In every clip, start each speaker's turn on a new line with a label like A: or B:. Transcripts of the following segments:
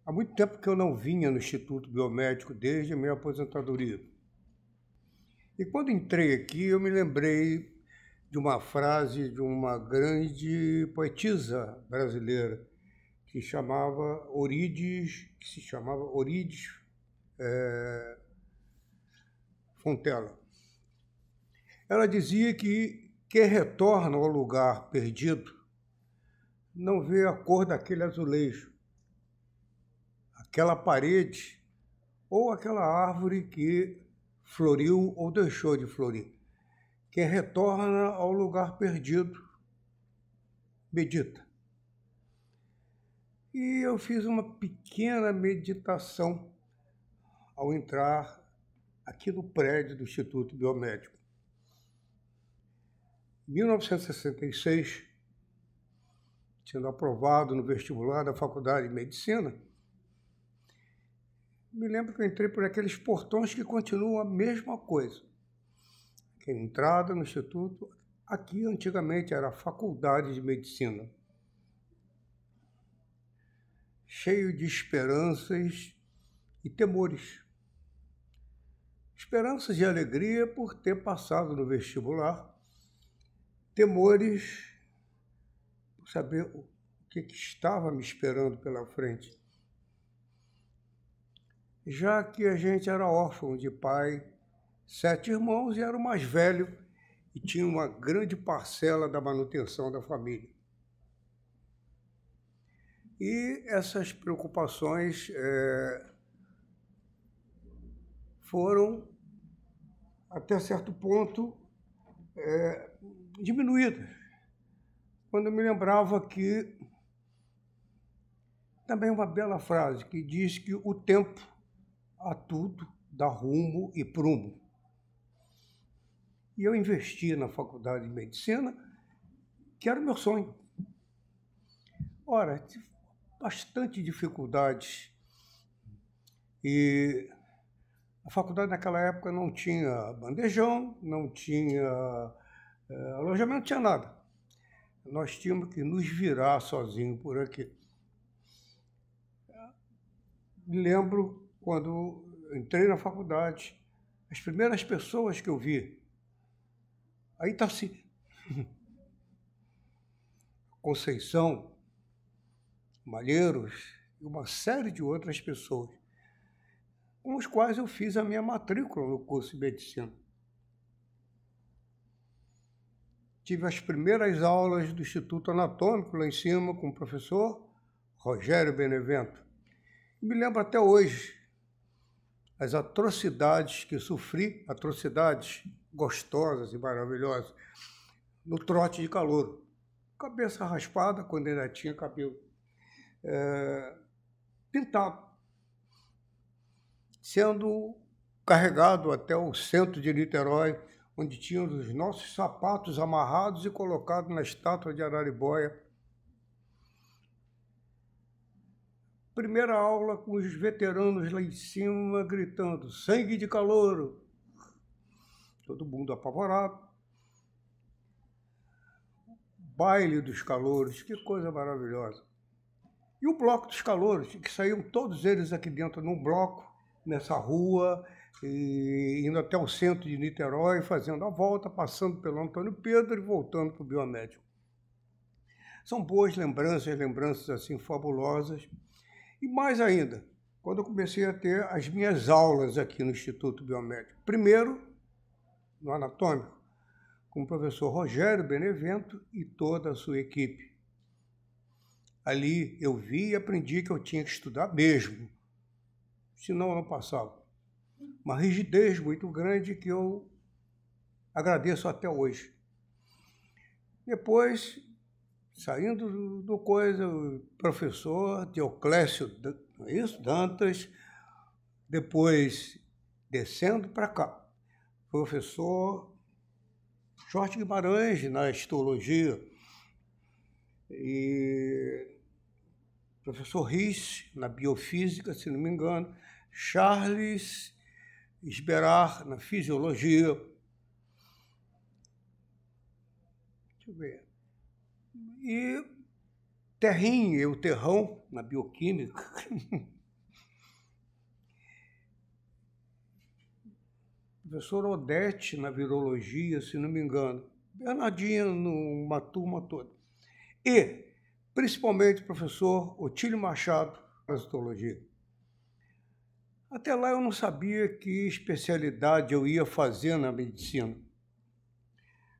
A: Há muito tempo que eu não vinha no Instituto Biomédico desde a minha aposentadoria. E quando entrei aqui, eu me lembrei de uma frase de uma grande poetisa brasileira que se chamava Orides Fontela. Ela dizia que quem retorna ao lugar perdido não vê a cor daquele azulejo, aquela parede ou aquela árvore que floriu ou deixou de florir. Quem retorna ao lugar perdido, medita. E eu fiz uma pequena meditação ao entrar aqui no prédio do Instituto Biomédico. Em 1966, sendo aprovado no vestibular da Faculdade de Medicina, me lembro que eu entrei por aqueles portões que continuam a mesma coisa. A entrada no Instituto, aqui antigamente era a Faculdade de Medicina. Cheio de esperanças e temores. Esperanças e alegria por ter passado no vestibular, temores por saber o que estava me esperando pela frente. Já que a gente era órfão de pai, 7 irmãos e era o mais velho e tinha uma grande parcela da manutenção da família. E essas preocupações foram, até certo ponto, diminuídas. Quando eu me lembrava que, também uma bela frase, que diz que o tempo a tudo dá rumo e prumo. E eu investi na Faculdade de Medicina, que era o meu sonho. Ora, tive bastante dificuldades e a faculdade naquela época não tinha bandejão, não tinha alojamento, não tinha nada. Nós tínhamos que nos virar sozinhos por aqui. Me lembro quando entrei na faculdade, as primeiras pessoas que eu vi, aí está assim, Conceição, Malheiros e uma série de outras pessoas, com os quais eu fiz a minha matrícula no curso de medicina. Tive as primeiras aulas do Instituto Anatômico lá em cima com o professor Rogério Benevento. E me lembro até hoje as atrocidades que sofri, atrocidades gostosas e maravilhosas, no trote de calouro. Cabeça raspada, quando ainda tinha cabelo pintado, sendo carregado até o centro de Niterói, onde tinham os nossos sapatos amarrados e colocados na estátua de Araribóia. Primeira aula com os veteranos lá em cima gritando, sangue de calouro. Todo mundo apavorado. Baile dos calouros, que coisa maravilhosa. E o bloco dos calouros, que saíam todos eles aqui dentro num bloco, nessa rua, e indo até o centro de Niterói, fazendo a volta, passando pelo Antônio Pedro e voltando para o Biomédico. São boas lembranças assim fabulosas. E mais ainda, quando eu comecei a ter as minhas aulas aqui no Instituto Biomédico. Primeiro, no anatômico, com o professor Rogério Benevento e toda a sua equipe. Ali eu vi e aprendi que eu tinha que estudar mesmo, senão eu não passava. Uma rigidez muito grande que eu agradeço até hoje. Depois, saindo do coisa, o professor Dioclésio Dantas, depois descendo para cá, professor Jorge Guimarães na histologia e professor Risch na biofísica, se não me engano, Charles Esberar na fisiologia. Deixa eu ver. E terrinho e o terrão na bioquímica. Professor Odete na virologia, se não me engano. Bernardinho numa turma toda. E, principalmente, o professor Otílio Machado, parasitologia. Até lá eu não sabia que especialidade eu ia fazer na medicina.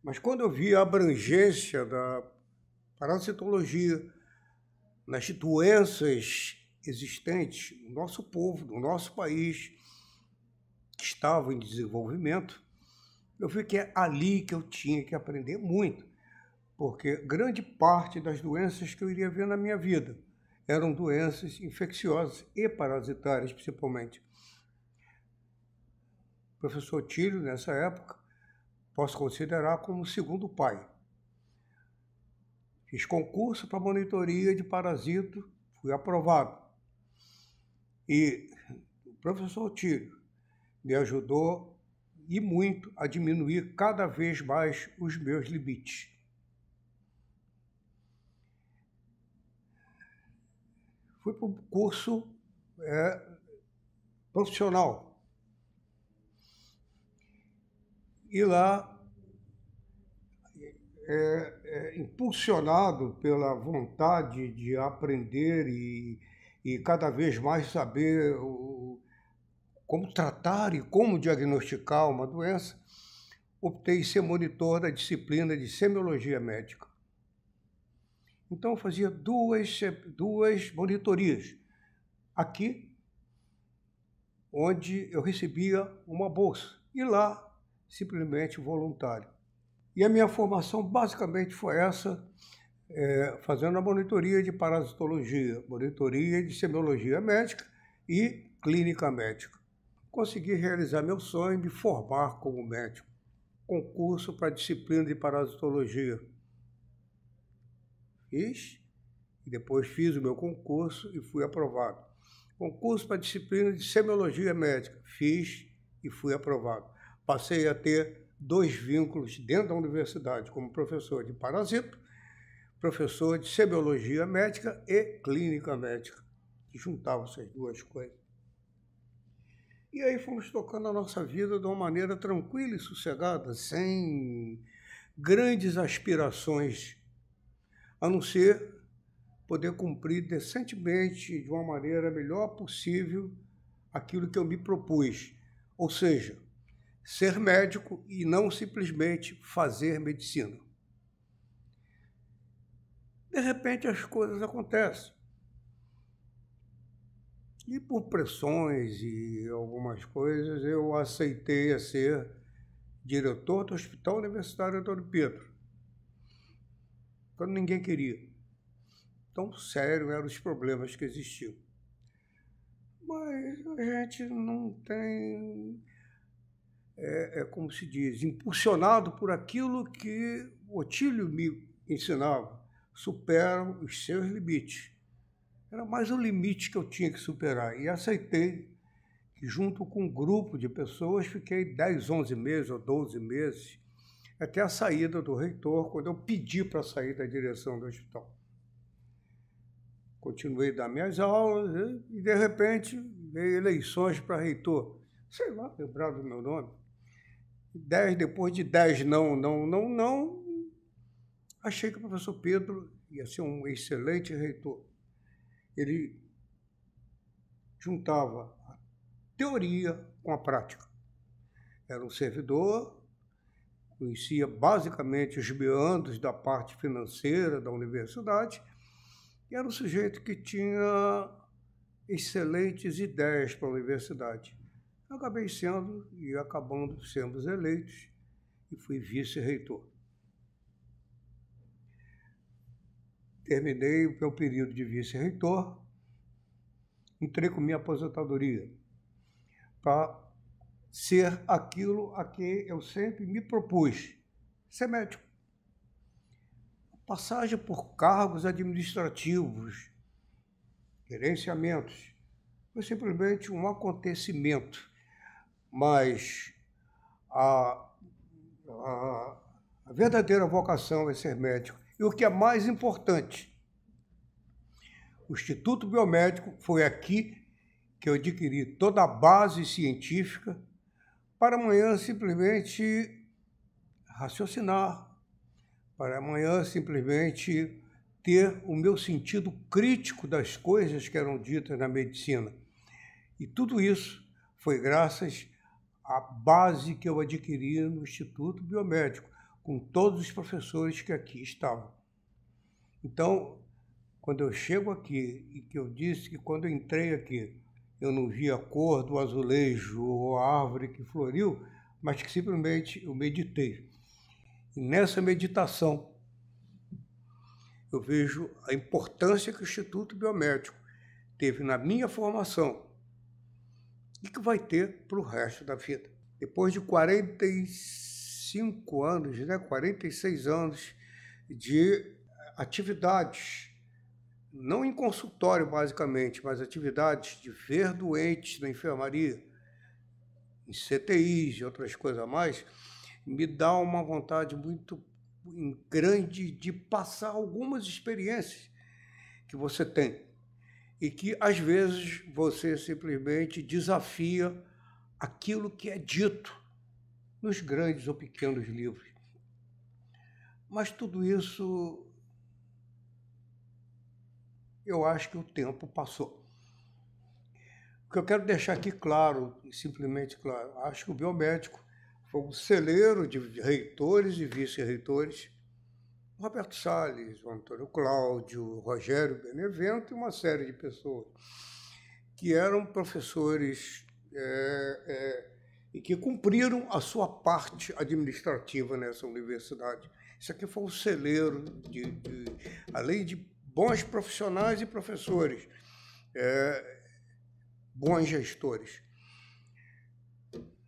A: Mas quando eu vi a abrangência da parasitologia nas doenças existentes no nosso povo, no nosso país, que estavam em desenvolvimento, eu vi que é ali que eu tinha que aprender muito, porque grande parte das doenças que eu iria ver na minha vida eram doenças infecciosas e parasitárias, principalmente. O professor Tílio, nessa época, posso considerar como segundo pai. Fiz concurso para monitoria de parasito, fui aprovado. E o professor Tílio me ajudou e muito a diminuir cada vez mais os meus limites. Fui para o curso profissional. E lá, impulsionado pela vontade de aprender e cada vez mais saber como tratar e como diagnosticar uma doença, optei em ser monitor da disciplina de semiologia médica. Então, eu fazia duas monitorias. Aqui, onde eu recebia uma bolsa, e lá, simplesmente voluntário. E a minha formação basicamente foi essa, fazendo a monitoria de parasitologia, monitoria de semiologia médica e clínica médica. Consegui realizar meu sonho de me formar como médico. Concurso para a disciplina de parasitologia. Fiz, e depois fiz o meu concurso e fui aprovado. Concurso para a disciplina de semiologia médica. Fiz e fui aprovado. Passei a ter 2 vínculos dentro da universidade, como professor de parasito, professor de semiologia médica e clínica médica, que juntava essas duas coisas. E aí fomos tocando a nossa vida de uma maneira tranquila e sossegada, sem grandes aspirações, a não ser poder cumprir decentemente, de uma maneira melhor possível, aquilo que eu me propus. Ou seja, ser médico e não simplesmente fazer medicina. De repente as coisas acontecem. E por pressões e algumas coisas, eu aceitei a ser diretor do Hospital Universitário Dom Pedro, quando ninguém queria. Tão sério eram os problemas que existiam. Mas a gente não tem, como se diz, impulsionado por aquilo que o Otílio me ensinava, superam os seus limites. Era mais um limite que eu tinha que superar. E aceitei que, junto com um grupo de pessoas, fiquei 10, 11 meses ou 12 meses, até a saída do reitor, quando eu pedi para sair da direção do hospital. Continuei a dar minhas aulas e, de repente, veio eleições para reitor. Sei lá, lembrar do meu nome. Depois de 10 não, achei que o professor Pedro ia ser um excelente reitor. Ele juntava a teoria com a prática. Era um servidor, conhecia basicamente os meandros da parte financeira da universidade, e era um sujeito que tinha excelentes ideias para a universidade. Acabei sendo e acabando sendo eleitos e fui vice-reitor. Terminei o meu período de vice-reitor, entrei com minha aposentadoria para ser aquilo a que eu sempre me propus, ser médico. Passagem por cargos administrativos, gerenciamentos, foi simplesmente um acontecimento, mas a verdadeira vocação é ser médico. E o que é mais importante, O Instituto Biomédico foi aqui que eu adquiri toda a base científica para amanhã simplesmente raciocinar, para amanhã simplesmente ter o meu sentido crítico das coisas que eram ditas na medicina. E tudo isso foi graças à base que eu adquiri no Instituto Biomédico, com todos os professores que aqui estavam. Então, quando eu chego aqui e que eu disse que quando eu entrei aqui eu não vi a cor do azulejo ou a árvore que floriu, mas que simplesmente eu meditei. E nessa meditação eu vejo a importância que o Instituto Biomédico teve na minha formação e que vai ter para o resto da vida. Depois de 45 anos, 46 anos de atividades, não em consultório basicamente, mas atividades de ver doentes na enfermaria, em CTIs e outras coisas a mais, me dá uma vontade muito grande de passar algumas experiências que você tem e que às vezes você simplesmente desafia aquilo que é dito nos grandes ou pequenos livros. Mas tudo isso, eu acho que o tempo passou. O que eu quero deixar aqui claro, simplesmente claro, acho que o biomédico foi um celeiro de reitores e vice-reitores, Roberto Salles, o Antônio Cláudio, o Rogério Benevento e uma série de pessoas que eram professores e que cumpriram a sua parte administrativa nessa universidade. Isso aqui foi um celeiro, além de bons profissionais e professores, bons gestores.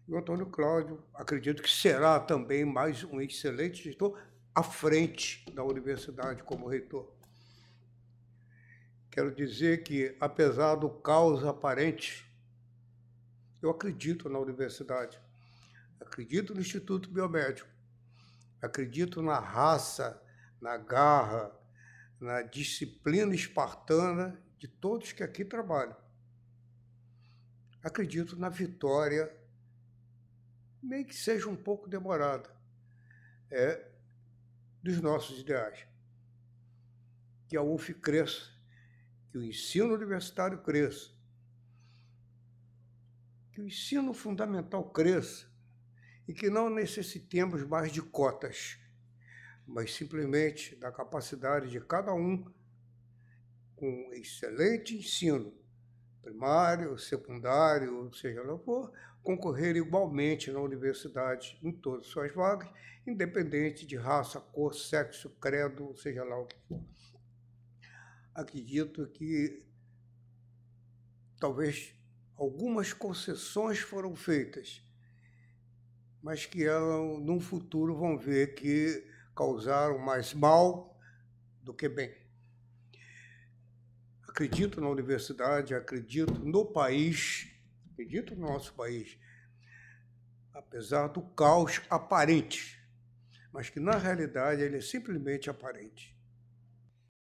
A: E o Antônio Cláudio, acredito que será também mais um excelente gestor à frente da universidade como reitor. Quero dizer que, apesar do caos aparente, eu acredito na universidade, acredito no Instituto Biomédico, acredito na raça, na garra, na disciplina espartana de todos que aqui trabalham. Acredito na vitória, nem que seja um pouco demorada, dos nossos ideais. Que a UF cresça, que o ensino universitário cresça, que o ensino fundamental cresça e que não necessitemos mais de cotas, mas simplesmente da capacidade de cada um, com excelente ensino, primário, secundário, seja lá o que for, concorrer igualmente na universidade em todas as suas vagas, independente de raça, cor, sexo, credo, seja lá o que for. Acredito que talvez algumas concessões foram feitas, mas que elas, num futuro, vão ver que causaram mais mal do que bem. Acredito na universidade, acredito no país, acredito no nosso país, apesar do caos aparente, mas que na realidade ele é simplesmente aparente.